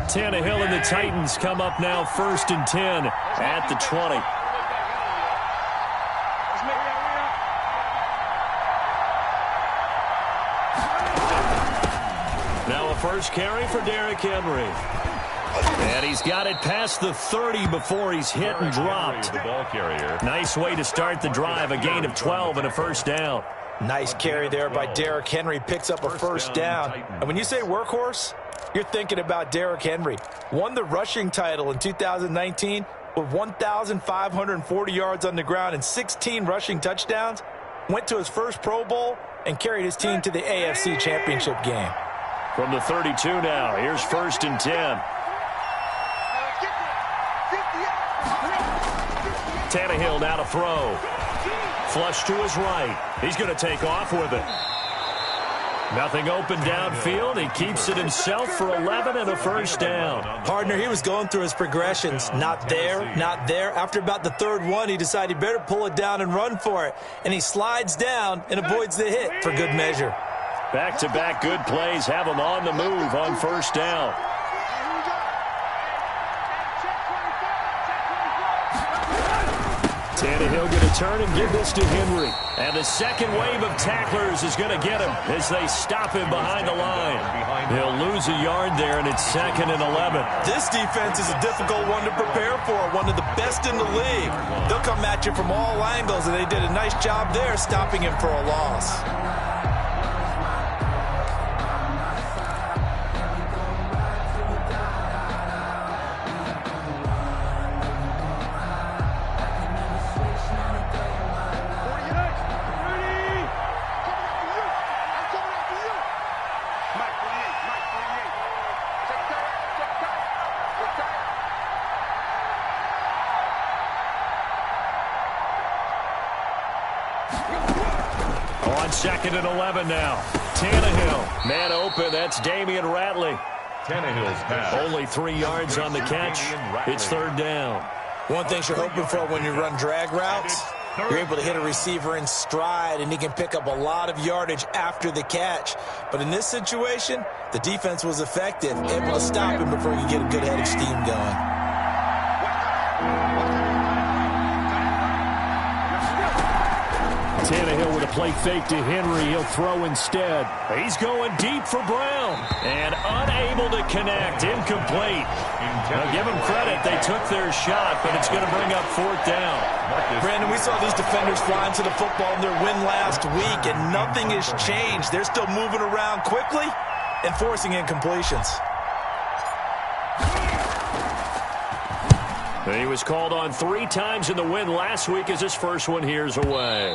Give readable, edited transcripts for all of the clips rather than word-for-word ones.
Tannehill and the Titans come up now 1st and 10 at the 20. Now a first carry for Derrick Henry. And he's got it past the 30 before he's hit and dropped. Nice way to start the drive, a gain of 12 and a first down. Nice carry there by Derrick Henry, picks up a first down. And when you say workhorse, you're thinking about Derrick Henry. Won the rushing title in 2019 with 1,540 yards on the ground and 16 rushing touchdowns. Went to his first Pro Bowl and carried his team to the AFC Championship game. From the 32 now, here's 1st and 10. Tannehill now to throw. Flush to his right. He's going to take off with it. Nothing open downfield. He keeps it himself for 11 and a first down. Partner, he was going through his progressions. Not there, not there. After about the third one, he decided he better pull it down and run for it. And he slides down and avoids the hit for good measure. Back-to-back good plays have him on the move on first down. Tannehill going to turn and give this to Henry. And the second wave of tacklers is going to get him as they stop him behind the line. He'll lose a yard there, and it's 2nd and 11. This defense is a difficult one to prepare for, one of the best in the league. They'll come at you from all angles, and they did a nice job there stopping him for a loss. On 2nd and 11 now. Tannehill, man open. That's Damian Ratley. Tannehill's pass. Only 3 yards on the catch. It's 3rd down. One thing you're hoping for when you run drag routes, you're able to hit a receiver in stride, and he can pick up a lot of yardage after the catch. But in this situation, the defense was effective, able to stop him before he could get a good head of steam going. Tannehill with a play fake to Henry. He'll throw instead. He's going deep for Brown. And unable to connect. Incomplete. Now give them credit. They took their shot, but it's going to bring up 4th down. Brandon, we saw these defenders flying to the football in their win last week, and nothing has changed. They're still moving around quickly and forcing incompletions. He was called on 3 times in the win last week as his first one here's away.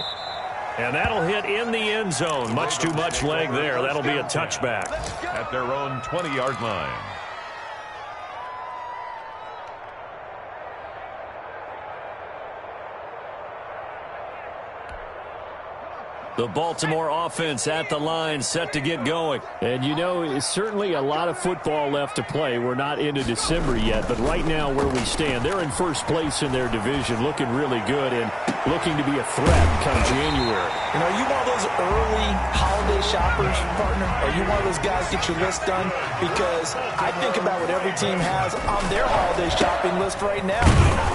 And that'll hit in the end zone. Much too much leg there. That'll be a touchback. At their own 20-yard line. The Baltimore offense at the line, set to get going. And, you know, it's certainly a lot of football left to play. We're not into December yet, but right now where we stand, they're in first place in their division, looking really good and looking to be a threat come January. You know, are you one of those early holiday shoppers, partner? Are you one of those guys get your list done? Because I think about what every team has on their holiday shopping list right now.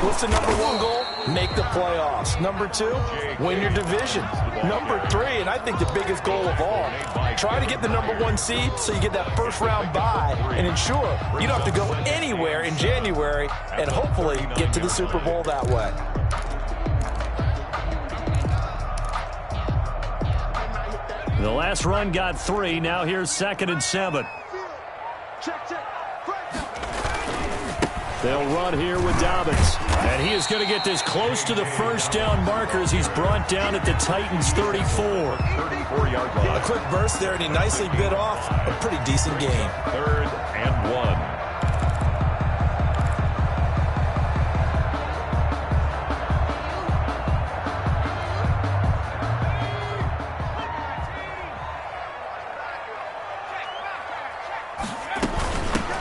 What's the number 1 goal? Make the playoffs. Number 2, win your division. Number 3, and I think the biggest goal of all, try to get the number 1 seed so you get that first-round bye and ensure you don't have to go anywhere in January and hopefully get to the Super Bowl that way. The last run got 3. Now here's 2nd and 7. They'll run here with Dobbins. And he is going to get this close to the first down markers. He's brought down at the Titans' 34. 34-yard line. A quick burst there, and he nicely bit off a pretty decent gain. 3rd and 1.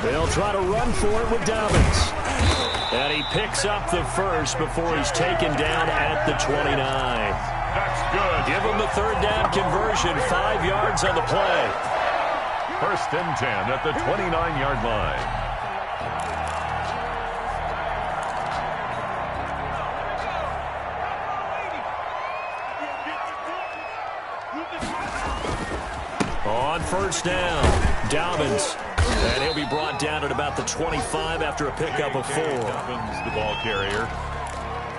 They'll try to run for it with Dobbins. And he picks up the first before he's taken down at the 29. That's good. Give him the 3rd down conversion, 5 yards on the play. 1st and 10 at the 29-yard line. On first down, Dobbins. And he'll be brought down at about the 25 after a pickup of 4. Dobbins, the ball carrier,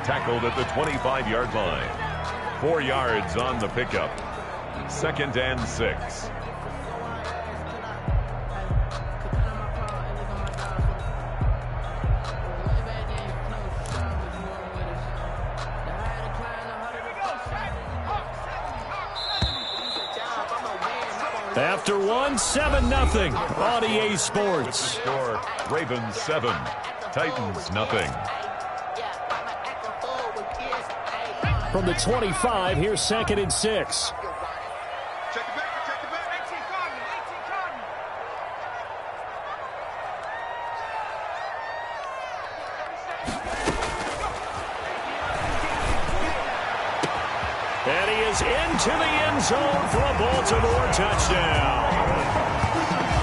tackled at the 25-yard line. 4 yards on the pickup. 2nd and 6. After one, 7-0 on EA Sports. Score, Ravens 7, Titans nothing. From the 25, here's 2nd and 6. And he is into the end zone for a Baltimore touchdown.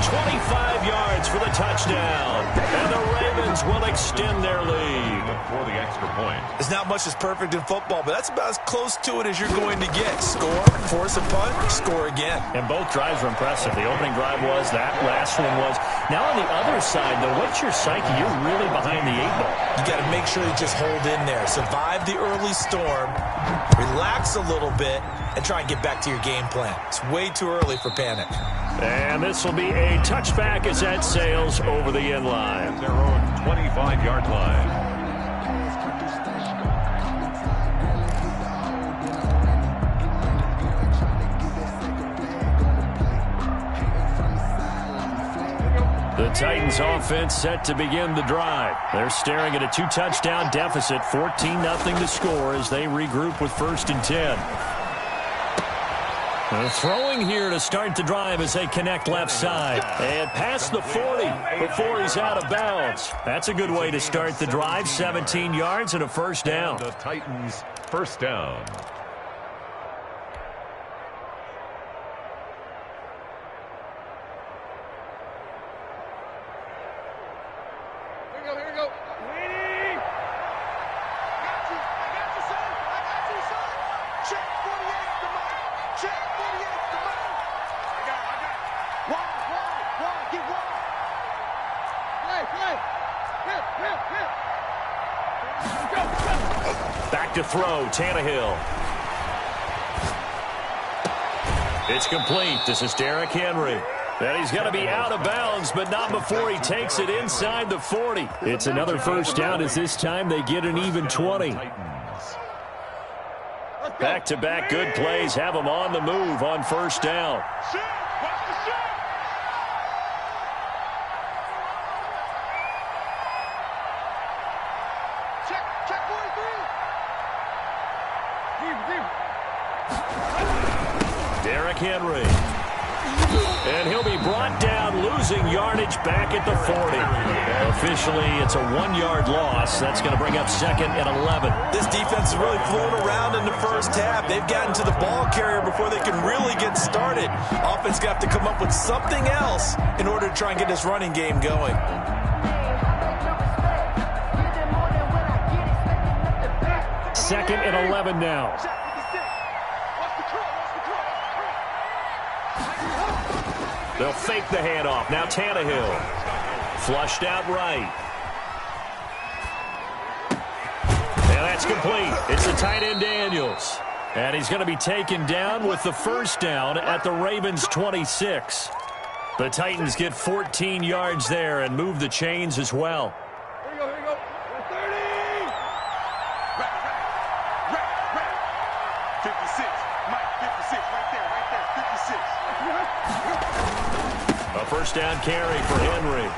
25 yards for the touchdown. And the Ravens will extend their lead. For the extra point. There's not much that's perfect in football, but that's about as close to it as you're going to get. Score, force a punt, score again. And both drives were impressive. The opening drive was, that last one was. Now on the other side, though, what's your psyche? You're really behind the 8 ball. You got to make sure you just hold in there. Survive the early storm, relax a little bit, and try and get back to your game plan. It's way too early for panic. And this will be a touchback as that sails over the end line. Their own 25-yard line. The Titans offense set to begin the drive. They're staring at a 2-touchdown deficit, 14-0 to score as they regroup with 1st and 10. They're throwing here to start the drive as they connect left side. And past the 40 before he's out of bounds. That's a good way to start the drive, 17 yards and a 1st down. The Titans' 1st down. Back to throw, Tannehill. It's complete. This is Derrick Henry. And he's going to be out of bounds, but not before he takes it inside the 40. It's another 1st down as this time they get an even 20. Back-to-back good plays have them on the move on 1st down. Derrick Henry. And he'll be brought down, losing yardage back at the 40. Officially, it's a 1-yard loss. That's going to bring up 2nd and 11. This defense is really flown around in the first half. They've gotten to the ball carrier before they can really get started. Offense got to come up with something else in order to try and get this running game going. Second and 11 now. They'll fake the handoff. Now Tannehill. Flushed out right. And that's complete. It's the tight end Daniels. And he's going to be taken down with the 1st down at the Ravens' 26. The Titans get 14 yards there and move the chains as well. Here we go. 30. 56. Mike, 56. Right there. 56. A 1st down carry for Henry.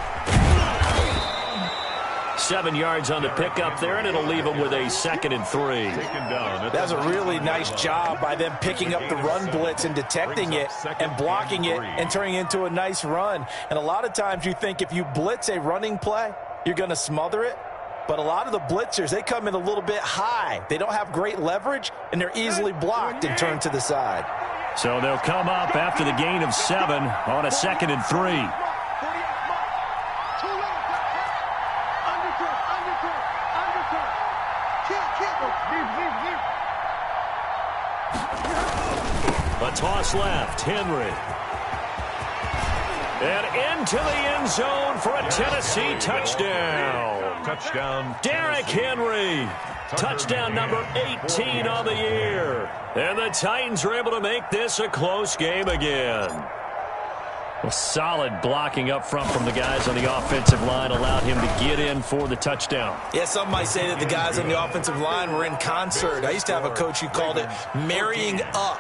7 yards on the pickup there, and it'll leave him with a 2nd and 3. That's a really nice job by them picking up the run blitz and detecting it and blocking it and turning it into a nice run. And a lot of times you think if you blitz a running play, you're going to smother it. But a lot of the blitzers, they come in a little bit high. They don't have great leverage, and they're easily blocked and turned to the side. So they'll come up after the gain of 7 on a 2nd and 3. A toss left, Henry. And into the end zone for a Tennessee touchdown. Touchdown. Derrick Henry. Touchdown number 18 on the year. And the Titans are able to make this a close game again. Well, solid blocking up front from the guys on the offensive line allowed him to get in for the touchdown. Yeah, some might say that the guys on the offensive line were in concert. I used to have a coach who called it marrying up,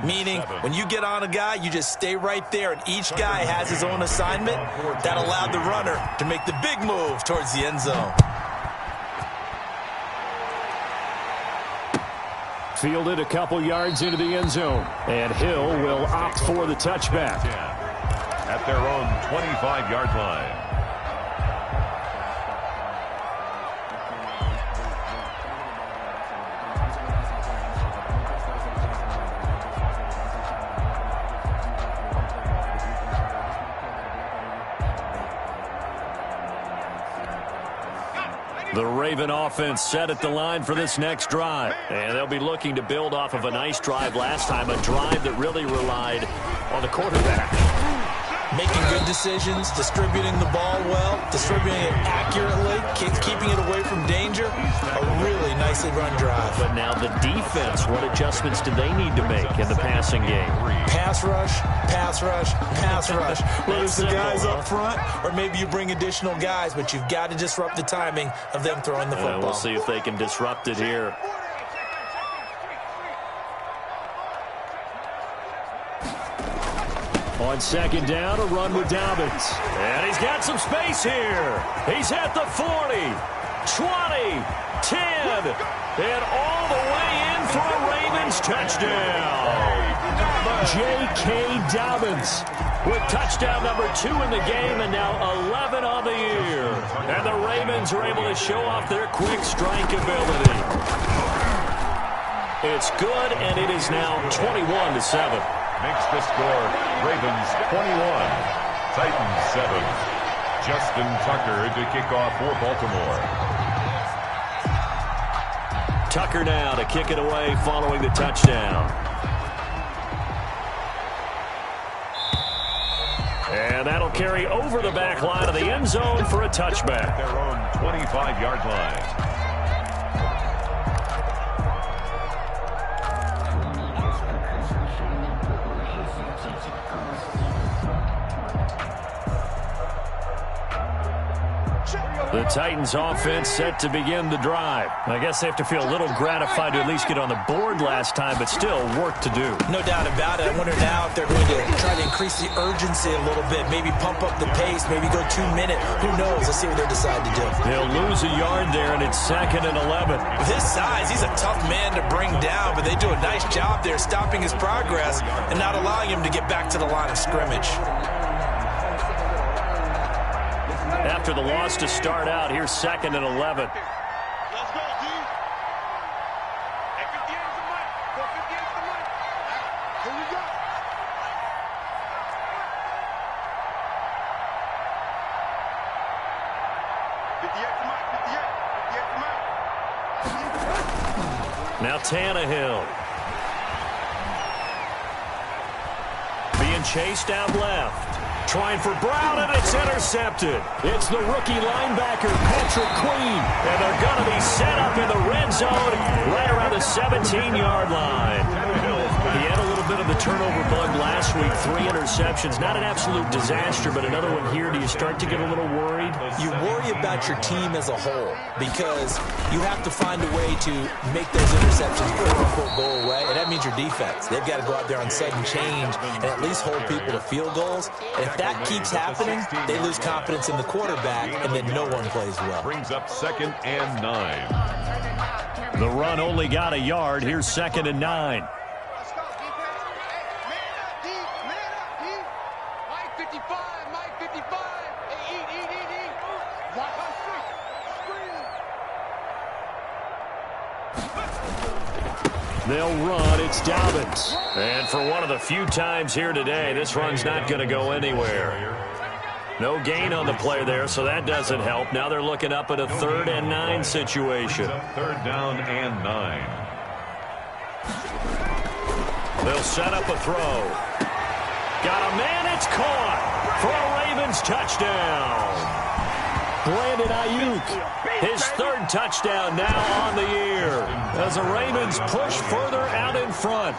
meaning when you get on a guy, you just stay right there, and each guy has his own assignment. That allowed the runner to make the big move towards the end zone. Fielded a couple yards into the end zone, and Hill will opt for the touchback. At their own 25-yard line. The Raven offense set at the line for this next drive. And they'll be looking to build off of a nice drive last time, a drive that really relied on the quarterback. Making good decisions, distributing the ball well, distributing it accurately, keeping it away from danger. A really nicely run drive. But now the defense, what adjustments do they need to make in the passing game? Pass rush, pass rush, pass rush. Whether it's the guys up front or maybe you bring additional guys, but you've got to disrupt the timing of them throwing the football. We'll see if they can disrupt it here. On second down, a run with Dobbins. And he's got some space here. He's at the 40, 20, 10, and all the way in for a Ravens touchdown. J.K. Dobbins with touchdown number 2 in the game and now 11 on the year. And the Ravens are able to show off their quick strike ability. It's good, and it is now 21-7. Makes the score Ravens 21, Titans 7. Justin Tucker to kick off for Baltimore. Tucker now to kick it away following the touchdown. And that'll carry over the back line of the end zone for a touchback. Their own 25-yard line. The Titans offense set to begin the drive. I guess they have to feel a little gratified to at least get on the board last time, but still work to do. No doubt about it. I wonder now if they're going to try to increase the urgency a little bit, maybe pump up the pace, maybe go 2 minutes. Who knows? Let's see what they decide to do. They'll lose a yard there, and it's 2nd and 11. With his size, he's a tough man to bring down, but they do a nice job there stopping his progress and not allowing him to get back to the line of scrimmage. After the loss to start out, here's 2nd and 11. Let's go, D. Hey, 58 is the mic. Go 58 is the mic. Here we go. Now Tannehill. Being chased out left. Trying for Brown, and it's intercepted. It's the rookie linebacker, Patrick Queen. And they're going to be set up in the red zone right around the 17-yard line. He had a little bit of the turnover bug last week, 3 interceptions. Not an absolute disaster, but another one here. Do you start to get a little worried? You worry about your team as a whole because you have to find a way to make those interceptions quote-unquote go away, and that means your defense. They've got to go out there on sudden change and at least hold people to field goals. And if that keeps happening, they lose confidence in the quarterback, and then no one plays well. Brings up 2nd and 9. The run only got a yard. Here's 2nd and 9. Let's go, defense. Hey, man up, D. Man up, D. Mike 55, Mike 55. Hey, eat. Watch on screen. They'll run. It's Dobbins. And for one of the few times here today, this run's not going to go anywhere. No gain on the play there, so that doesn't help. Now they're looking up at a 3rd and 9 situation. 3rd down and 9. They'll set up a throw. Got a man. It's caught. for a Ravens touchdown. Brandon Ayuk, his third touchdown now on the year as the Ravens push further out in front.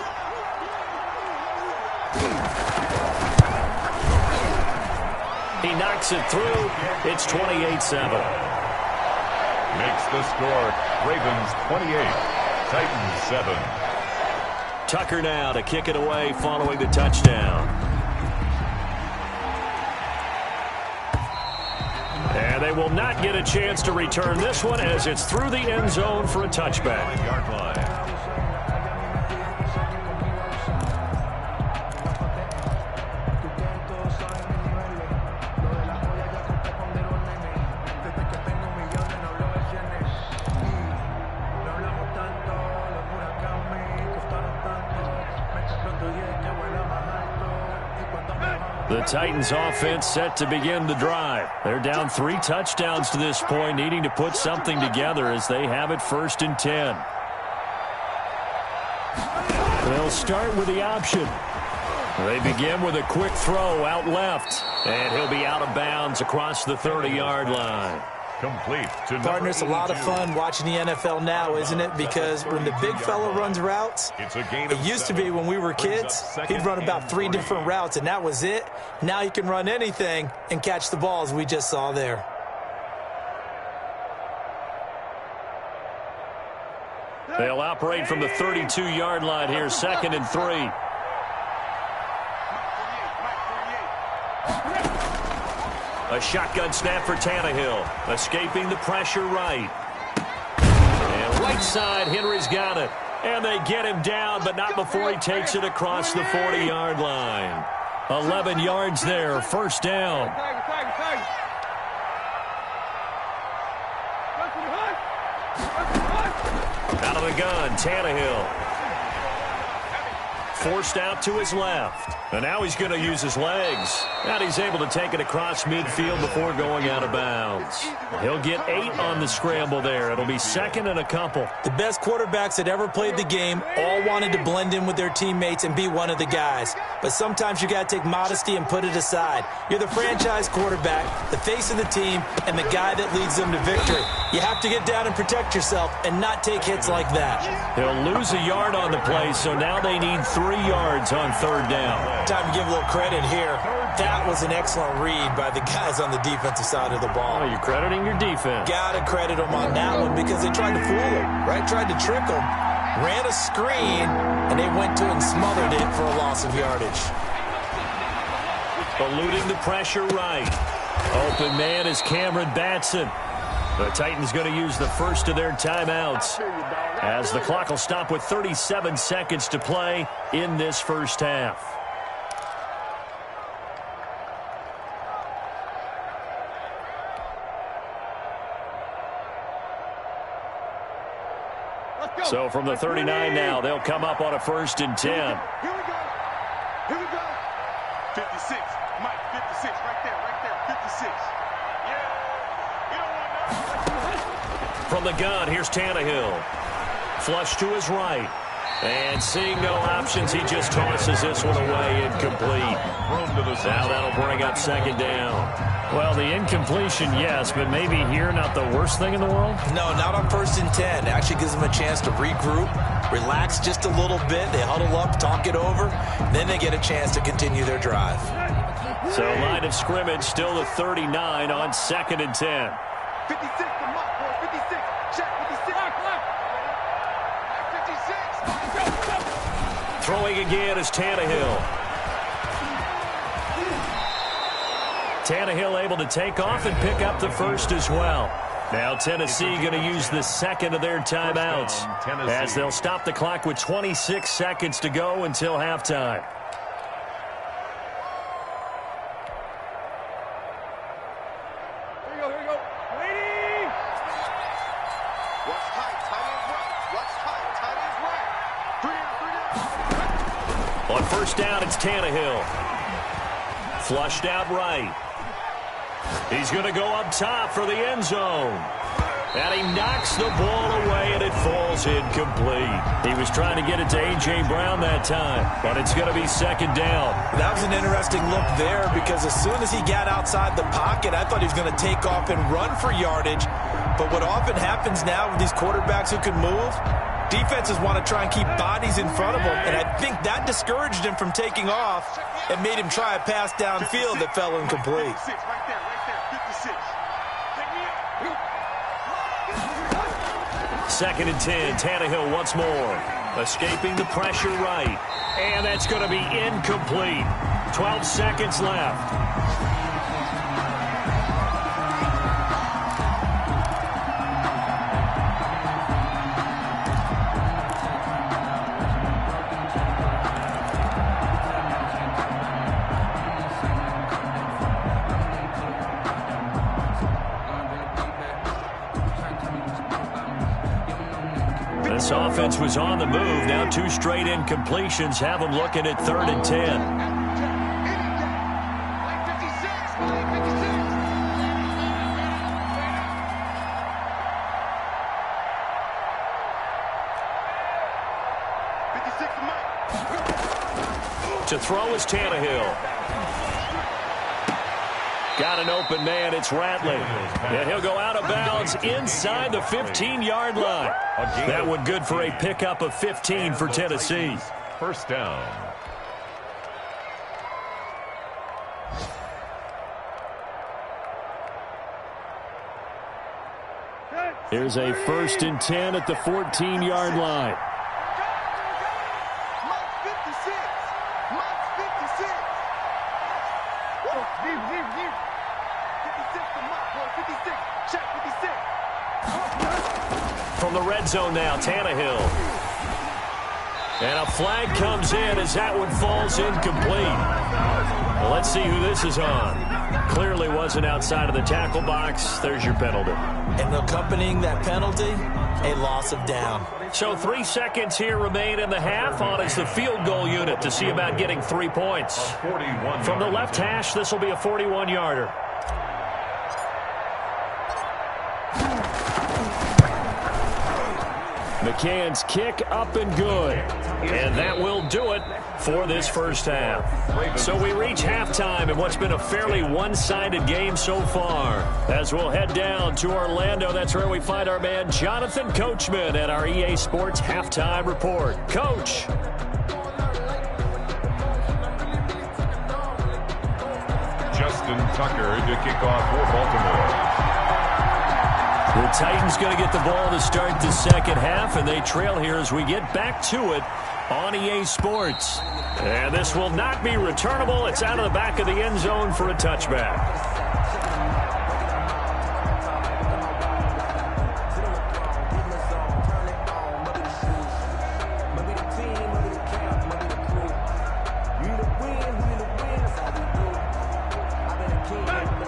He knocks it through. It's 28-7. Makes the score Ravens 28, Titans 7. Tucker now to kick it away following the touchdown. And they will not get a chance to return this one as it's through the end zone for a touchback. Yard line. The Titans offense set to begin the drive. They're down 3 touchdowns to this point, needing to put something together as they have it 1st and 10. They'll start with the option. They begin with a quick throw out left, and he'll be out of bounds across the 30-yard line. Complete to Partner, it's a lot of 82. fun watching the NFL now, isn't it? Because when the big fella runs routes, It's a gain it of used to 7. be when we were kids, he'd run about 3 different routes, and that was it. Now he can run anything and catch the balls we just saw there. They'll operate from the 32-yard line here, 2nd and 3. A shotgun snap for Tannehill, escaping the pressure right. And right side, Henry's got it. And they get him down, but not before he takes it across the 40-yard line. 11 yards there, 1st down. Out of the gun, Tannehill. Forced out to his left. And now he's going to use his legs. And he's able to take it across midfield before going out of bounds. He'll get 8 on the scramble there. It'll be 2nd and a couple. The best quarterbacks that ever played the game all wanted to blend in with their teammates and be one of the guys. But sometimes you got to take modesty and put it aside. You're the franchise quarterback, the face of the team, and the guy that leads them to victory. You have to get down and protect yourself and not take hits like that. He'll lose a yard on the play, so now they need 3 yards on 3rd down. Time to give a little credit here. That was an excellent read by the guys on the defensive side of the ball. Oh, you're crediting your defense. Gotta credit them on that one because they tried to fool him, right? Tried to trick him, ran a screen, and they went to and smothered it for a loss of yardage. Eluding the pressure right. Open man is Cameron Batson. The Titans going to use the first of their timeouts as the clock will stop with 37 seconds to play in this first half. So from the 39 now, they'll come up on a 1st and 10. Here we go. Here we go. 56. Mike, 56. Right there. 56. Yeah. You don't want From the gun, here's Tannehill. Flush to his right. And seeing no options, he just tosses this one away incomplete. Now that'll bring up 2nd down. Well, the incompletion, yes, but maybe here not the worst thing in the world? No, not on 1st and 10. It actually gives them a chance to regroup, relax just a little bit. They huddle up, talk it over, then they get a chance to continue their drive. So line of scrimmage still the 39 on 2nd and 10. 56 to Mike, boy. 56. Check 56. 56. Throwing again is Tannehill. Tannehill able to take off and pick up the first as well. Now Tennessee going to use the 2nd of their timeouts as they'll stop the clock with 26 seconds to go until halftime. Here we go. Lady! Watch tight. Tight ends right. Watch tight. Tight ends right. 3 down. 3 down. On 1st down, it's Tannehill. Flushed out right. He's going to go up top for the end zone. And he knocks the ball away, and it falls incomplete. He was trying to get it to A.J. Brown that time, but it's going to be second down. That was an interesting look there because as soon as he got outside the pocket, I thought he was going to take off and run for yardage. But what often happens now with these quarterbacks who can move, defenses want to try and keep bodies in front of them, and I think that discouraged him from taking off and made him try a pass downfield that fell incomplete. Second and 10, Tannehill once more. Escaping the pressure right. And that's going to be incomplete. 12 seconds left. This offense was on the move. Now 2 straight incompletions have them looking at 3rd and 10. To throw is Tannehill. Got an open man. It's Ratley. And he'll go out of bounds inside the 15-yard line. That one good for a pickup of 15 for Tennessee. First down. Here's a 1st and 10 at the 14-yard line. From the red zone now, Tannehill. And a flag comes in as that one falls incomplete. Well, let's see who this is on. Clearly wasn't outside of the tackle box. There's your penalty. And accompanying that penalty, a loss of down. So 3 seconds here remain in the half. On is the field goal unit to see about getting 3 points. From the left hash, this will be a 41-yarder. McCann's kick up and good. And that will do it for this first half. So we reach halftime in what's been a fairly one-sided game so far. As we'll head down to Orlando, that's where we find our man Jonathan Coachman at our EA Sports Halftime Report. Coach. Justin Tucker to kick off for Baltimore. The Titans going to get the ball to start the second half, and they trail here as we get back to it on EA Sports. And this will not be returnable. It's out of the back of the end zone for a touchback.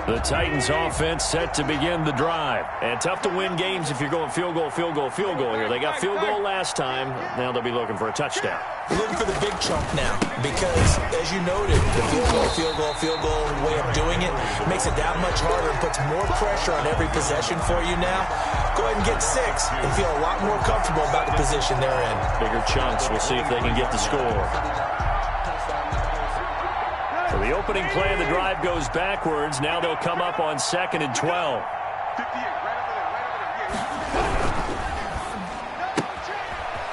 The Titans offense set to begin the drive. And tough to win games if you're going field goal here. They got field goal last time. Now they'll be looking for a touchdown. We're looking for the big chunk now because, as you noted, the field goal way of doing it makes it that much harder and puts more pressure on every possession for you now. Go ahead and get 6 and feel a lot more comfortable about the position they're in. Bigger chunks. We'll see if they can get the score. So the opening play of the drive goes backwards. Now they'll come up on 2nd and 12.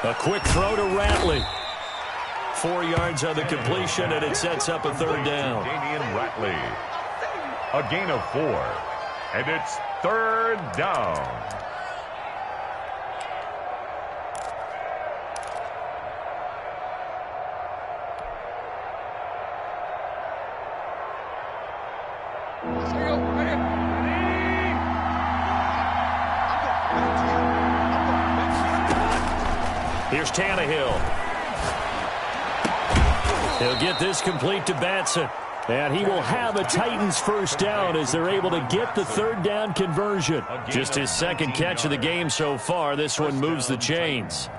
A quick throw to Ratley. 4 yards on the completion, and it sets up a 3rd down. Damian Ratley. A gain of 4. And it's 3rd down. Here's Tannehill. He'll get this complete to Batson. And he will have a Titans first down as they're able to get the 3rd down conversion. Just his 2nd catch of the game so far. This one moves the chains.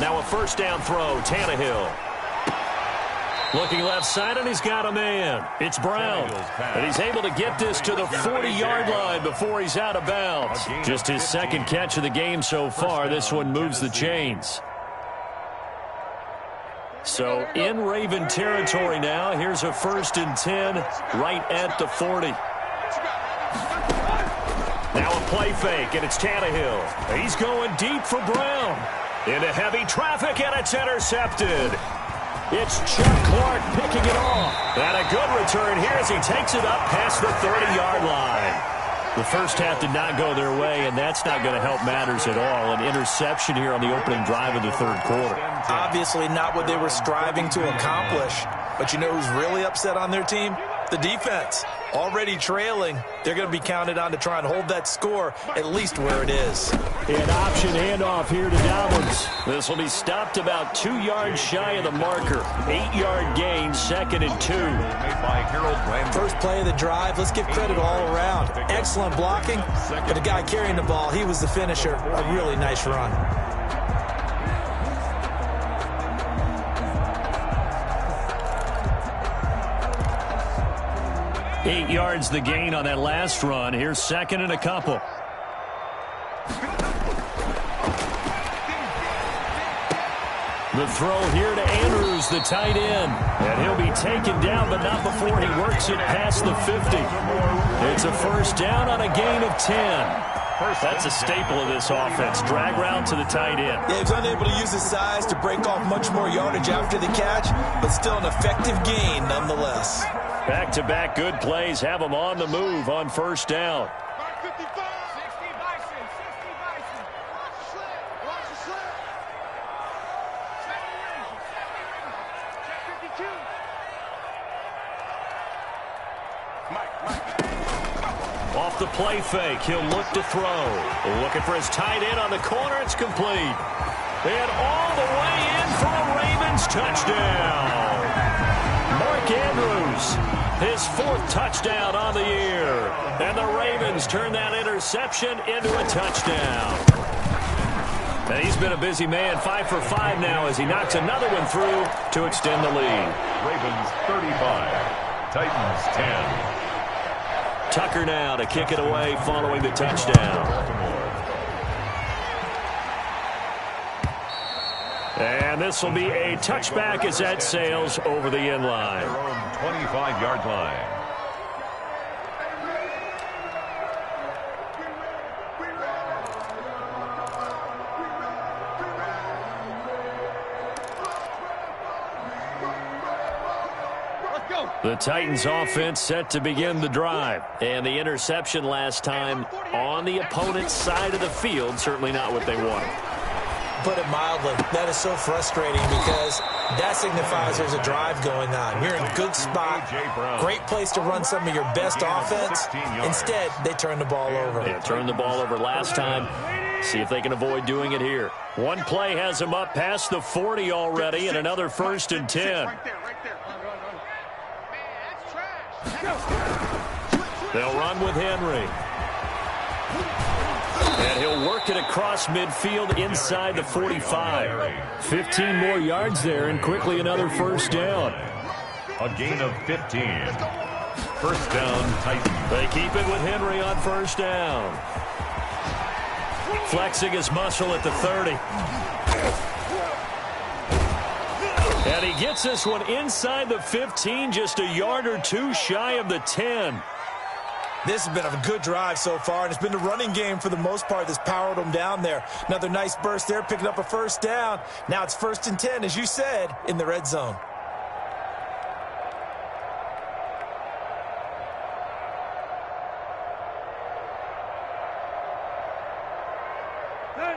Now a first down throw, Tannehill. Looking left side, and he's got a man. It's Brown. And he's able to get this to the 40-yard line before he's out of bounds. Just his second catch of the game so far. This one moves the chains. So in Raven territory now. Here's a 1st and 10 right at the 40. Now a play fake, and it's Tannehill. He's going deep for Brown. Into heavy traffic, and it's intercepted. It's Chuck Clark picking it off. And a good return here as he takes it up past the 30-yard line. The first half did not go their way, and that's not going to help matters at all. An interception here on the opening drive of the third quarter. Obviously not what they were striving to accomplish. But you know who's really upset on their team? The defense. Already trailing. They're going to be counted on to try and hold that score at least where it is. An option handoff here to Dobbins. This will be stopped about 2 yards shy of the marker. 8-yard gain, 2nd and 2. Made by Harold Landry. First play of the drive, let's give credit all around. Excellent blocking, but the guy carrying the ball, he was the finisher. A really nice run. Eight yards the gain on that last run. Here's 2nd and a couple. The throw here to Andrews, the tight end. And he'll be taken down, but not before he works it past the 50. It's a 1st down on a gain of 10. That's a staple of this offense. Drag route to the tight end. Yeah, he was unable to use his size to break off much more yardage after the catch, but still an effective gain nonetheless. Back-to-back good plays have them on the move on 1st down. Off the play fake, he'll look to throw. Looking for his tight end on the corner. It's complete. And all the way in for a Ravens touchdown. Mark Andrews, his 4th touchdown on the year. And the Ravens turn that interception into a touchdown. And he's been a busy man, 5 for 5 now as he knocks another one through to extend the lead. Ravens 35, Titans 10. Tucker now to kick it away following the touchdown. And this will be a touchback as that sails over the end line. Their own 25-yard line. The Titans offense set to begin the drive. And the interception last time on the opponent's side of the field, certainly not what they wanted. Put it mildly, that is so frustrating because that signifies there's a drive going on. You're in a good spot, great place to run some of your best offense. Instead, they turn the ball over. Yeah, turned the ball over last time. See if they can avoid doing it here. One play has them up past the 40 already, and another 1st and 10. They'll run with Henry. And he'll work it across midfield inside the 45. 15 more yards there, and quickly another 1st down. A gain of 15. 1st down, Titans. They keep it with Henry on 1st down. Flexing his muscle at the 30. And he gets this one inside the 15, just a yard or two shy of the 10. This has been a good drive so far, and it's been the running game for the most part that's powered them down there. Another nice burst there, picking up a 1st down. Now it's 1st and 10, as you said, in the red zone.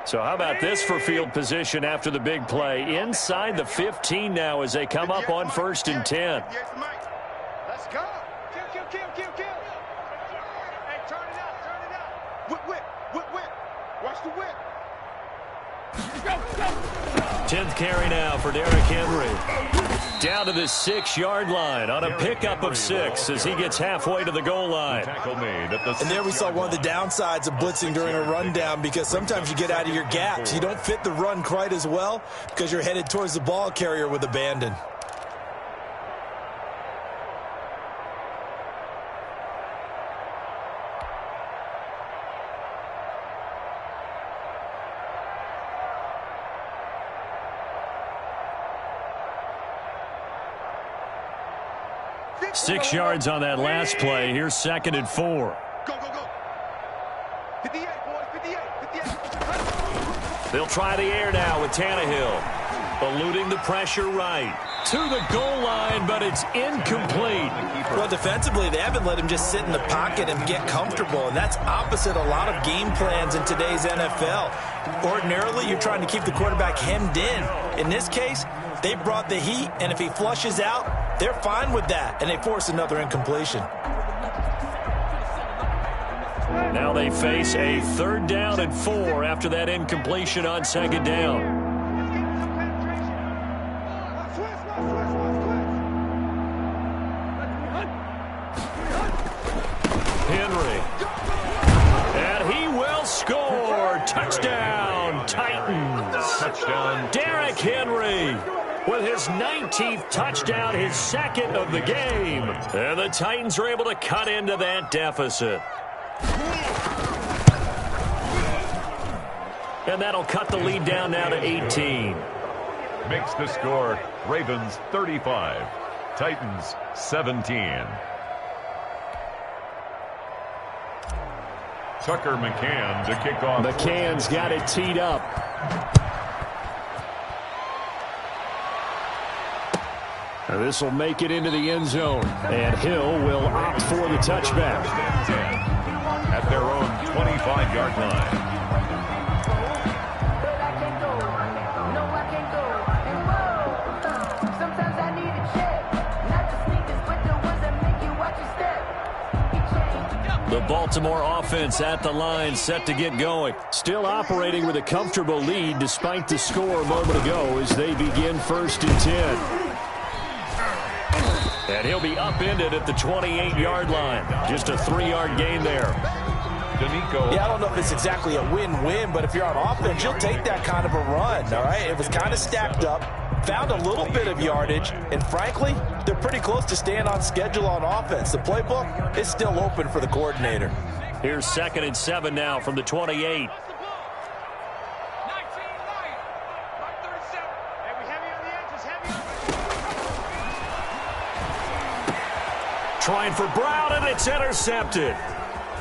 So how about this for field position after the big play? Inside the 15 now as they come up on 1st and 10. Let's go. Kill. Hey, turn it up. Whip. Watch the whip. Go. 10th carry now for Derrick Henry. Down to the 6-yard line on a pickup of 6 as he gets halfway to the goal line. Tackle made at the And there we saw one of the downsides of blitzing during a rundown, because sometimes you get out of your gaps. You don't fit the run quite as well because you're headed towards the ball carrier with abandon. 6 yards on that last play. Here's 2nd and 4. Go, go, go. 58, boys, 58, 58. They'll try the air now with Tannehill. Eluding the pressure right. To the goal line, but it's incomplete. Well, defensively, they haven't let him just sit in the pocket and get comfortable, and that's opposite a lot of game plans in today's NFL. Ordinarily, you're trying to keep the quarterback hemmed in. In this case, they brought the heat, and if he flushes out, they're fine with that, and they force another incompletion. Now they face a 3rd down and 4 after that incompletion on 2nd down. Henry. And he will score. Touchdown, Titans. Touchdown. Derrick Henry with his 19th touchdown, his 2nd of the game. And the Titans are able to cut into that deficit. And that'll cut the lead down now to 18. Makes the score Ravens 35, Titans 17. Tucker McCann to kick off. McCann's got it teed up. This will make it into the end zone. And Hill will opt for the touchback. At their own 25-yard line. The Baltimore offense at the line, set to get going. Still operating with a comfortable lead despite the score a moment ago as they begin 1st and 10. And he'll be upended at the 28-yard line. Just a 3-yard gain there. D'Amico. Yeah, I don't know if it's exactly a win-win, but if you're on offense, you'll take that kind of a run, all right? It was kind of stacked up, found a little bit of yardage, and frankly, they're pretty close to staying on schedule on offense. The playbook is still open for the coordinator. Here's 2nd and 7 now from the 28. Trying for Brown, and it's intercepted.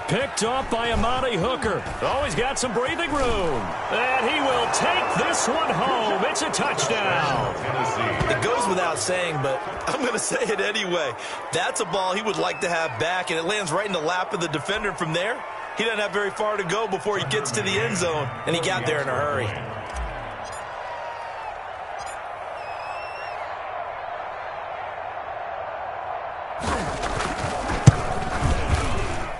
Picked off by Amani Hooker. Oh, he's got some breathing room. And he will take this one home. It's a touchdown. It goes without saying, but I'm going to say it anyway. That's a ball he would like to have back, and it lands right in the lap of the defender from there. He doesn't have very far to go before he gets to the end zone, and he got there in a hurry.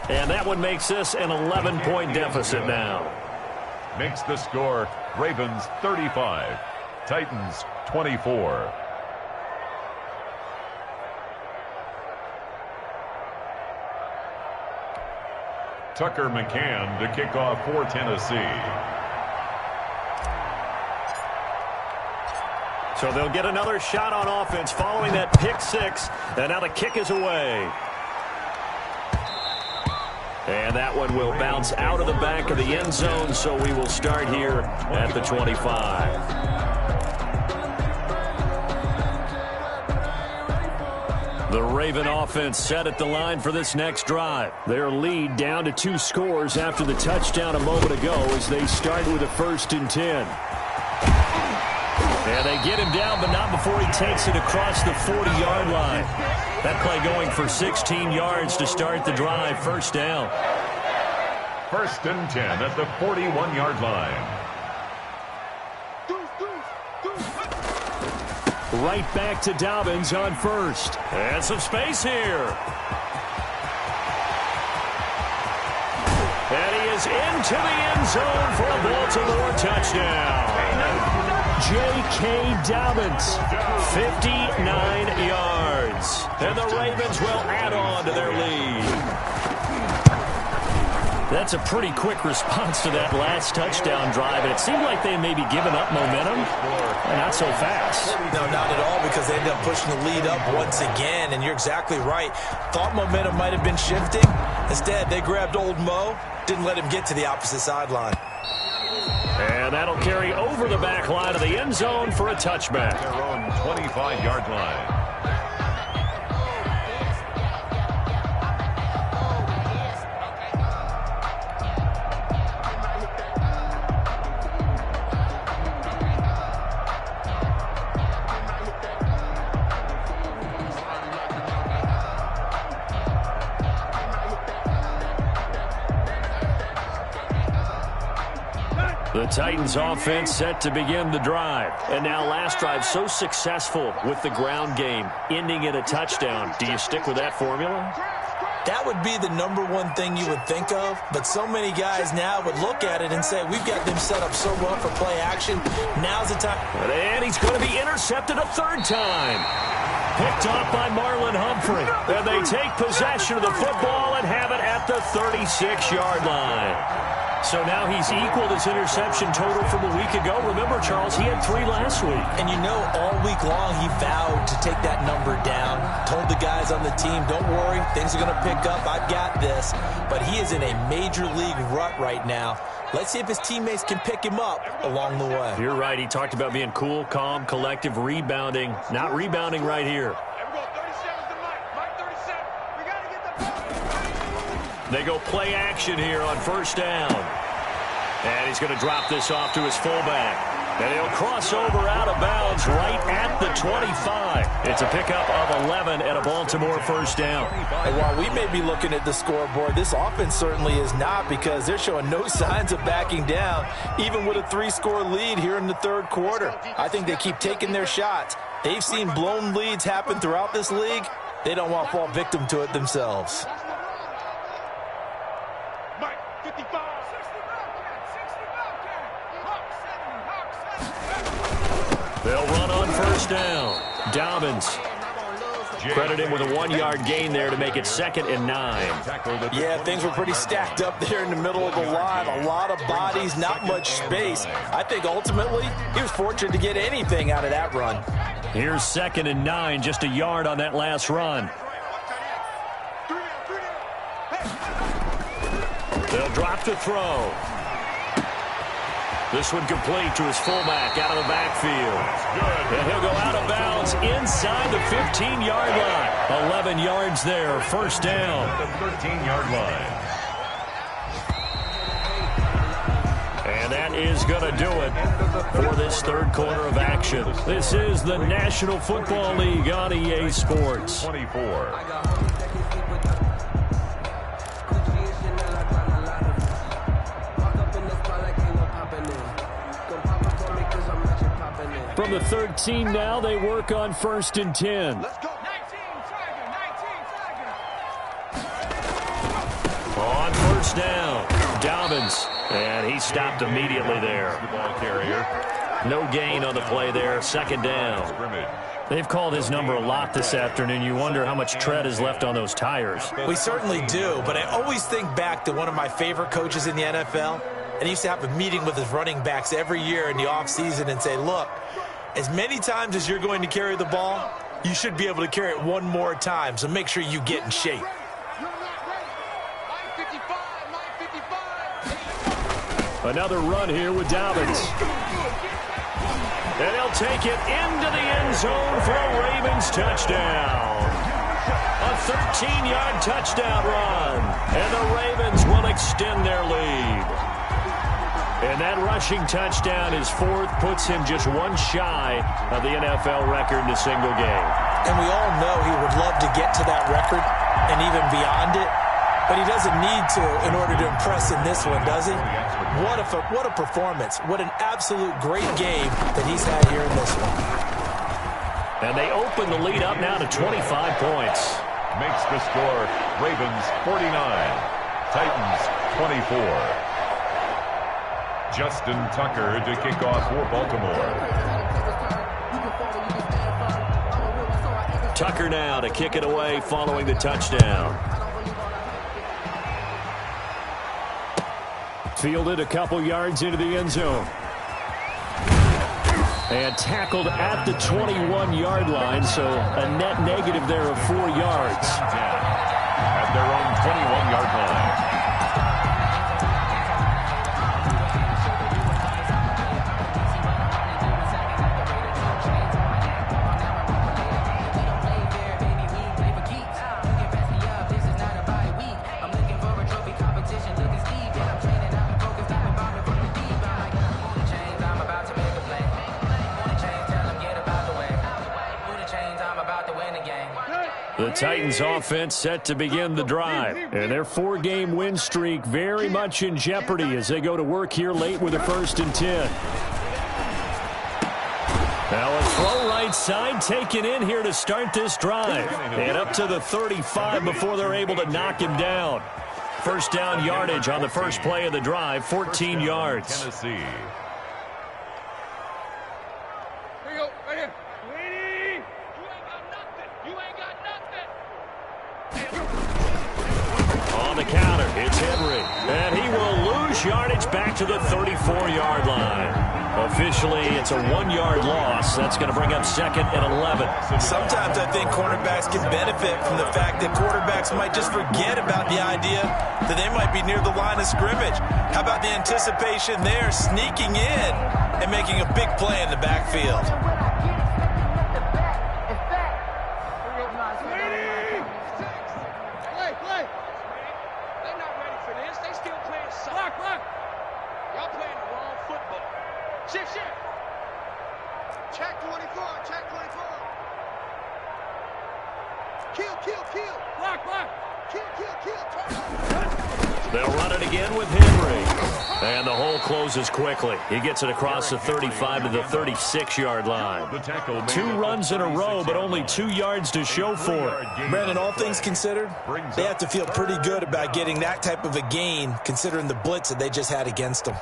And that one makes this an 11-point deficit now. Makes the score Ravens 35, Titans 24. Tucker McCann to kick off for Tennessee. So they'll get another shot on offense following that pick 6. And now the kick is away. And that one will bounce out of the back of the end zone, so we will start here at the 25. The Raven offense set at the line for this next drive. Their lead down to 2 scores after the touchdown a moment ago as they start with a 1st and 10. And they get him down, but not before he takes it across the 40-yard line. That play going for 16 yards to start the drive. 1st down. 1st and 10 at the 41-yard line. Right back to Dobbins on 1st. And some space here. And he is into the end zone for a Baltimore touchdown. J.K. Dobbins, 59 yards. And the Ravens will add on to their lead. That's a pretty quick response to that last touchdown drive. And it seemed like they may be giving up momentum. Not so fast. No, not at all, because they ended up pushing the lead up once again. And you're exactly right. Thought momentum might have been shifting. Instead, they grabbed old Mo, didn't let him get to the opposite sideline. And that'll carry over the back line of the end zone for a touchback. Their own 25-yard line. The Titans offense set to begin the drive. And now last drive so successful with the ground game, ending in a touchdown. Do you stick with that formula? That would be the number one thing you would think of, but so many guys now would look at it and say, we've got them set up so well for play action. Now's the time. And he's going to be intercepted a third time. Picked off by Marlon Humphrey. And they take possession of the football and have it at the 36-yard line. So now he's equaled his interception total from a week ago. Remember, Charles, he had 3 last week. And you know, all week long he vowed to take that number down. Told the guys on the team, don't worry, things are going to pick up. I've got this. But he is in a major league rut right now. Let's see if his teammates can pick him up along the way. You're right. He talked about being cool, calm, collective, rebounding. Not rebounding right here. They go play action here on first down. And he's going to drop this off to his fullback. And he'll cross over out of bounds right at the 25. It's a pickup of 11 and a Baltimore first down. And while we may be looking at the scoreboard, this offense certainly is not, because they're showing no signs of backing down, even with a 3-score lead here in the third quarter. I think they keep taking their shots. They've seen blown leads happen throughout this league. They don't want to fall victim to it themselves. They'll run on first down. Dobbins. Credit him with a 1-yard gain there to make it 2nd and 9. Yeah, things were pretty stacked up there in the middle of the line. A lot of bodies, not much space. I think ultimately he was fortunate to get anything out of that run. Here's 2nd and 9, just a yard on that last run. They'll drop to throw. This one complete to his fullback out of the backfield. And he'll go out of bounds inside the 15-yard line. 11 yards there, first down. The 13-yard line. And that is going to do it for this third quarter of action. This is the National Football League on EA Sports. 24. From the 13 now, they work on 1st and 10. Let's go. 19, On first down, Dobbins. And he stopped immediately there. The ball carrier. No gain on the play there, 2nd down. Scrimmage. They've called his number a lot this afternoon. You wonder how much tread is left on those tires. We certainly do, but I always think back to one of my favorite coaches in the NFL. And he used to have a meeting with his running backs every year in the offseason and say, look, as many times as you're going to carry the ball, you should be able to carry it one more time, so make sure you get in shape. Another run here with Dobbins. And he'll take it into the end zone for a Ravens touchdown. A 13-yard touchdown run. And the Ravens will extend their lead. And that rushing touchdown, his 4th, puts him just one shy of the NFL record in a single game. And we all know he would love to get to that record and even beyond it, but he doesn't need to in order to impress in this one, does he? What a performance. What an absolute great game that he's had here in this one. And they open the lead up now to 25 points. Makes the score Ravens 49, Titans 24. Justin Tucker to kick off for Baltimore. Tucker now to kick it away following the touchdown. Fielded a couple yards into the end zone. And tackled at the 21-yard line, so a net negative there of 4 yards. At their own 21-yard line. I'm about to win the game. The Titans offense set to begin the drive. And their 4-game win streak very much in jeopardy as they go to work here late with a 1st and 10. Now a throw right side taken in here to start this drive. And up to the 35 before they're able to knock him down. First down yardage on the first play of the drive, 14 yards. Tennessee. Here you go, right here. Sweetie, you ain't got nothing. You ain't got nothing. On the counter, it's Henry. And he will lose yardage back to the 34-yard line. Officially, it's a 1-yard loss. That's going to bring up 2nd and 11. Sometimes I think cornerbacks can benefit from the fact that quarterbacks might just forget about the idea that they might be near the line of scrimmage. How about the anticipation there, sneaking in and making a big play in the backfield? Play. They're not ready for this. They still playing soccer. Y'all playing the wrong football. Shift. Check 24. Kill. Block. Kill. They'll run it again with Henry. And the hole closes quickly. He gets it across the 35 to the 36-yard line. 2 runs in a row, but only 2 yards to show for it. Brandon, all things considered, they have to feel pretty good about getting that type of a gain, considering the blitz that they just had against them.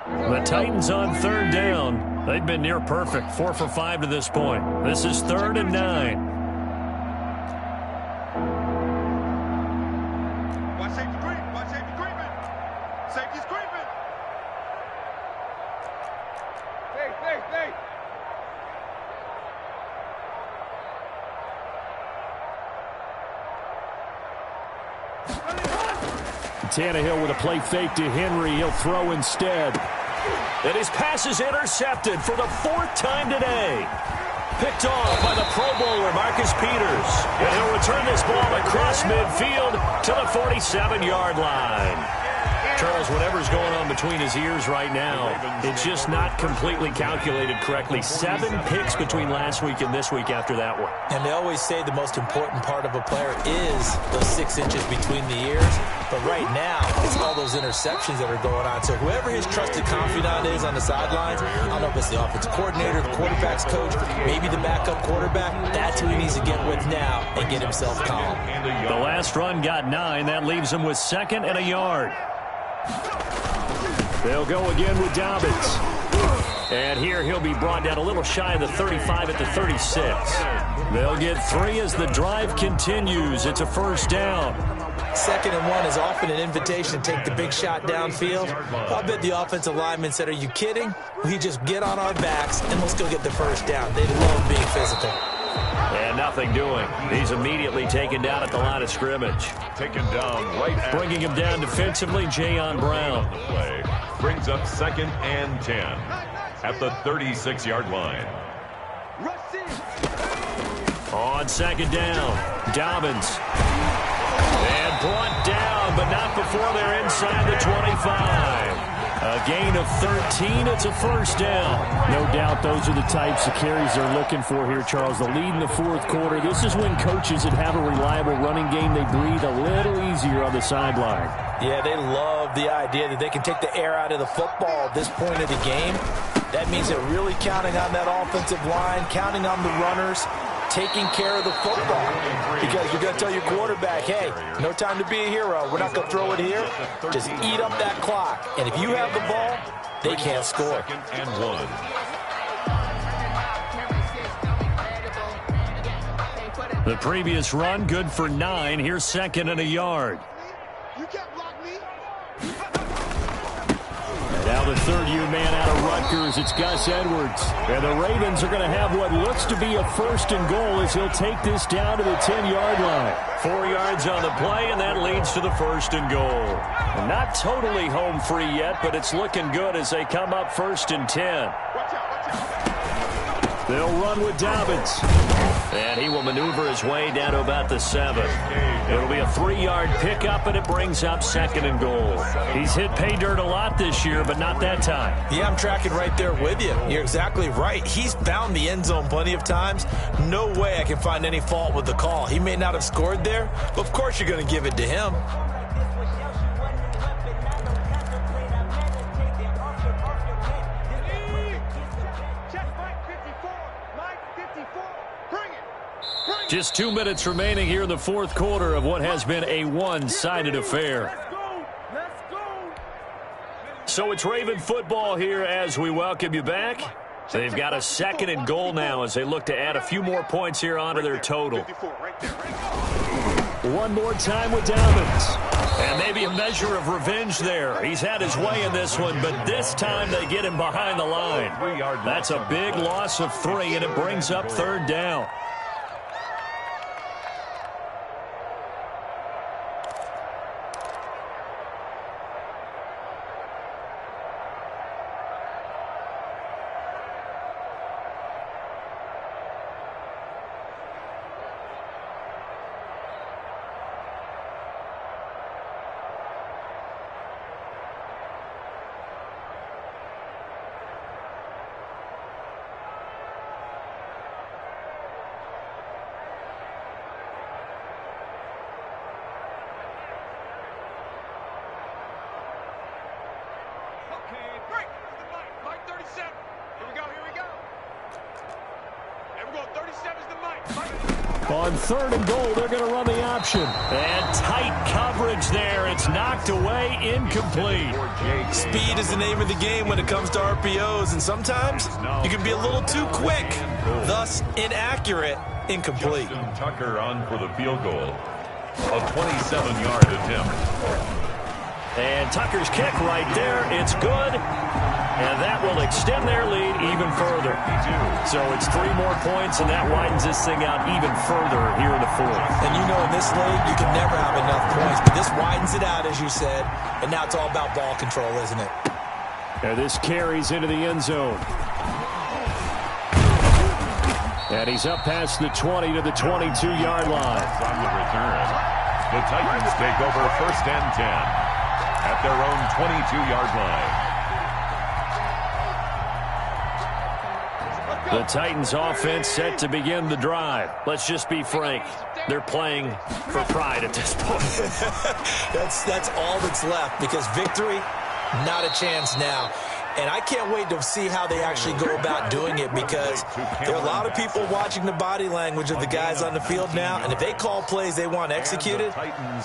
The Titans on 3rd down. They've been near perfect, 4 for 5 to this point. This is 3rd and 9. Watch safety creeping. Safety's creeping. Hey. Tannehill with a play fake to Henry. He'll throw instead. And his pass is intercepted for the 4th time today. Picked off by the Pro Bowler, Marcus Peters. And he'll return this ball across midfield to the 47-yard line. Charles, whatever's going on between his ears right now, it's just not completely calculated correctly. 7 picks between last week and this week after that one. And they always say the most important part of a player is those 6 inches between the ears. But right now, it's all those interceptions that are going on. So whoever his trusted confidant is on the sidelines, I don't know if it's the offensive coordinator, the quarterback's coach, maybe the backup quarterback, that's who he needs to get with now and get himself calm. The last run got 9. That leaves him with 2nd and a yard. They'll go again with Dobbins. And here he'll be brought down a little shy of the 35 at the 36. They'll get 3 as the drive continues. It's a 1st down. 2nd and 1 is often an invitation to take the big shot downfield. I'll bet the offensive linemen said, are you kidding? We just get on our backs and let's go get the 1st down. They love being physical. And nothing doing. He's immediately taken down at the line of scrimmage. Taken down right at Bringing him down defensively, Jayon Brown. the play. Brings up 2nd and 10 at the 36-yard line. On 2nd down, Dobbins. And brought down, but not before they're inside the 25. A gain of 13. It's a 1st down. No doubt those are the types of carries they're looking for here, Charles. The lead in the 4th quarter. This is when coaches that have a reliable running game, they breathe a little easier on the sideline. Yeah, they love the idea that they can take the air out of the football at this point of the game. That means they're really counting on that offensive line, counting on the runners, taking care of the football. Because you're going to tell your quarterback, hey, no time to be a hero. We're not going to throw it here. Just eat up that clock. And if you have the ball, they can't score. 2nd and 1. The previous run, good for 9. Here's 2nd and a yard. You can't block me. And now the 3rd-year man out of Rutgers, it's Gus Edwards. And the Ravens are going to have what looks to be a 1st and goal as he'll take this down to the 10-yard line. 4 yards on the play, and that leads to the 1st and goal. Not totally home free yet, but it's looking good as they come up 1st and 10. Watch out. They'll run with Dobbins. And he will maneuver his way down to about the 7. It'll be a 3-yard pickup, and it brings up 2nd and goal. He's hit pay dirt a lot this year, but not that time. Yeah, I'm tracking right there with you. You're exactly right. He's found the end zone plenty of times. No way I can find any fault with the call. He may not have scored there, but of course you're going to give it to him. Just 2 minutes remaining here in the 4th quarter of what has been a one-sided affair. So it's Raven football here as we welcome you back. They've got a 2nd and goal now as they look to add a few more points here onto their total. One more time with Downs. And maybe a measure of revenge there. He's had his way in this one, but this time they get him behind the line. That's a big loss of 3, and it brings up 3rd down. On 3rd and goal, they're going to run the option. And tight coverage there. It's knocked away, incomplete. Speed is the name of the game when it comes to RPOs, and sometimes you can be a little too quick, thus inaccurate, incomplete. Justin Tucker on for the field goal. A 27-yard attempt. And Tucker's kick right there. It's good. And that will extend their lead even further. So it's 3 more points, and that widens this thing out even further here in the 4th. And you know in this league, you can never have enough points. But this widens it out, as you said. And now it's all about ball control, isn't it? And this carries into the end zone. And he's up past the 20 to the 22-yard line. On the return, the Titans take over 1st and 10 at their own 22-yard line. The Titans offense set to begin the drive. Let's just be frank. They're playing for pride at this point. That's all that's left, because victory, not a chance now. And I can't wait to see how they actually go about doing it, because there are a lot of people watching the body language of the guys on the field now, and if they call plays they want executed,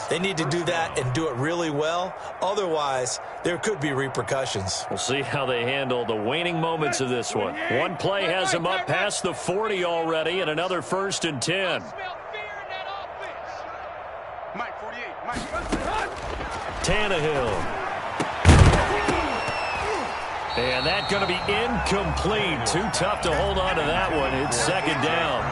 they need to do that and do it really well. Otherwise, there could be repercussions. We'll see how they handle the waning moments of this one. One play has them up past the 40 already, and another 1st and 10. Tannehill. And that's going to be incomplete. Too tough to hold on to that one. It's 2nd down.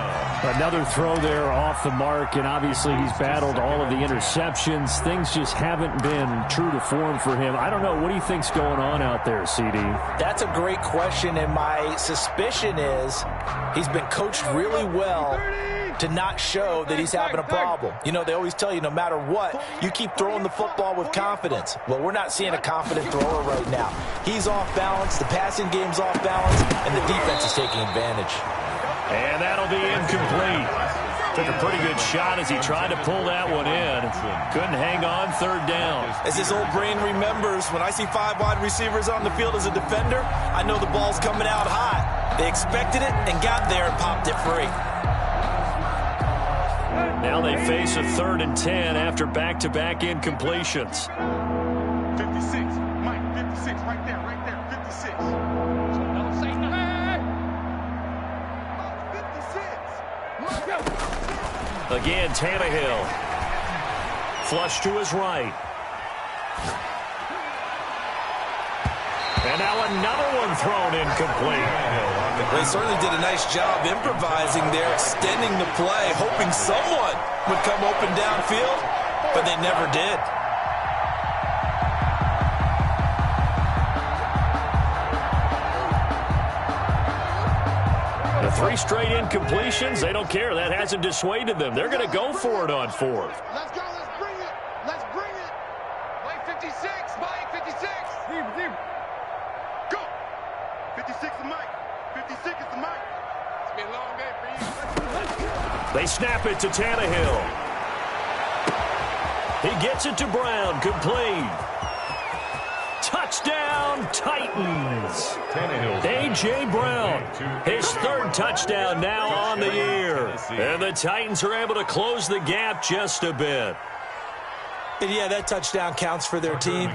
Another throw there off the mark, and obviously he's battled all of the interceptions. Things just haven't been true to form for him. I don't know. What do you think's going on out there, CD? That's a great question, and my suspicion is he's been coached really well to not show that he's having a problem. You know, they always tell you no matter what, you keep throwing the football with confidence. Well, we're not seeing a confident thrower right now. He's off balance, the passing game's off balance, and the defense is taking advantage. And that'll be incomplete. Took a pretty good shot as he tried to pull that one in. Couldn't hang on 3rd down. As his old brain remembers, when I see 5 wide receivers on the field as a defender, I know the ball's coming out hot. They expected it and got there and popped it free. Now they face a 3rd and 10 after back-to-back incompletions. 56, Mike, 56, right there, 56. Don't say nothing. 56. Again, Tannehill. Flush to his right. And now another one thrown incomplete. They certainly did a nice job improvising there, extending the play, hoping someone would come open downfield, but they never did. The 3 straight incompletions. They don't care. That hasn't dissuaded them. They're going to go for it on 4th. Let's go. Let's bring it. Let's bring it. Mike 56. Mike 56. Deep. Go. 56 is Mike. 56 is the Mike. It's been a long day for you. They snap it to Tannehill. He gets it to Brown. Complete. Touchdown, Titans. A.J. Brown, his 3rd touchdown now on the year. And the Titans are able to close the gap just a bit. And yeah, that touchdown counts for their team,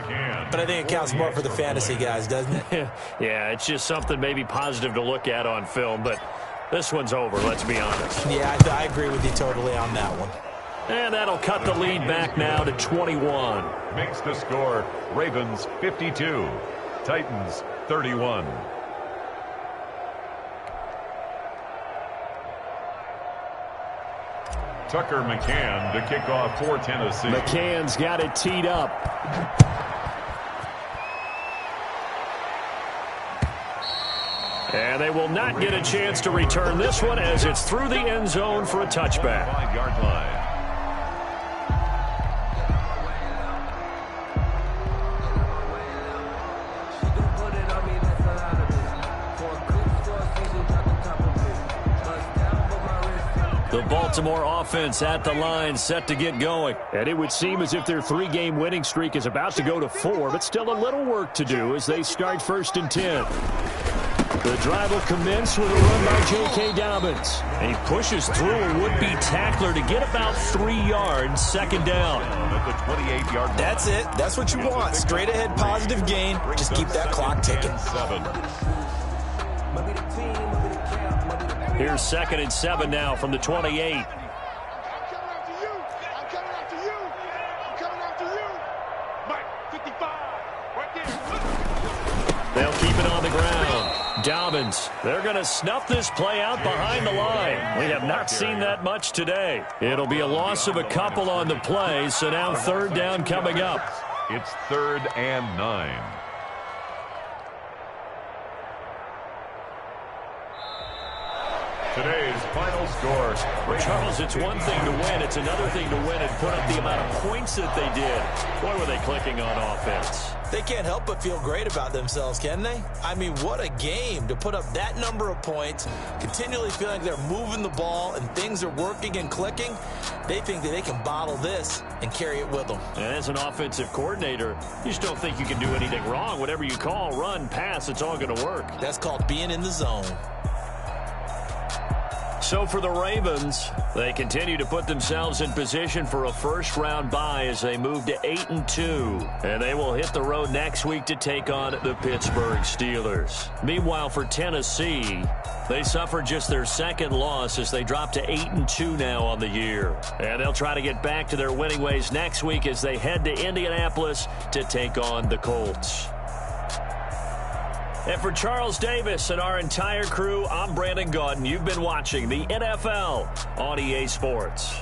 but I think it counts more for the fantasy guys, doesn't it? Yeah, it's just something maybe positive to look at on film, but this one's over, let's be honest. Yeah, I agree with you totally on that one. And that'll cut the lead back now to 21. Makes the score Ravens 52, Titans 31. Tucker McCann to kick off for Tennessee. McCann's got it teed up. And they will not get a chance to return this one as it's through the end zone for a touchback. 5-yard line. The Baltimore offense at the line, set to get going. And it would seem as if their 3-game winning streak is about to go to 4, but still a little work to do as they start 1st and 10. The drive will commence with a run by J.K. Dobbins. And he pushes through a would-be tackler to get about 3 yards, 2nd down. At the 28-yard line. That's it. That's what you want. Straight ahead positive gain. Just keep that clock ticking. 7. Here's 2nd and 7 now from the 28. I'm coming after you. I'm coming after you. I'm coming after you. Mike 55. Right there. They'll keep it on the ground. Dobbins, they're going to snuff this play out behind the line. We have not seen that much today. It'll be a loss of a couple on the play, so now 3rd down coming up. It's 3rd and 9. Today's final score. Charles, it's one thing to win. It's another thing to win and put up the amount of points that they did. Boy, were they clicking on offense. They can't help but feel great about themselves, can they? I mean, what a game to put up that number of points, continually feeling like they're moving the ball and things are working and clicking. They think that they can bottle this and carry it with them. And as an offensive coordinator, you just don't think you can do anything wrong. Whatever you call, run, pass, it's all going to work. That's called being in the zone. So for the Ravens, they continue to put themselves in position for a 1st-round bye as they move to 8-2. And they will hit the road next week to take on the Pittsburgh Steelers. Meanwhile, for Tennessee, they suffered just their 2nd loss as they drop to 8-2 now on the year. And they'll try to get back to their winning ways next week as they head to Indianapolis to take on the Colts. And for Charles Davis and our entire crew, I'm Brandon Gaudin. You've been watching the NFL on EA Sports.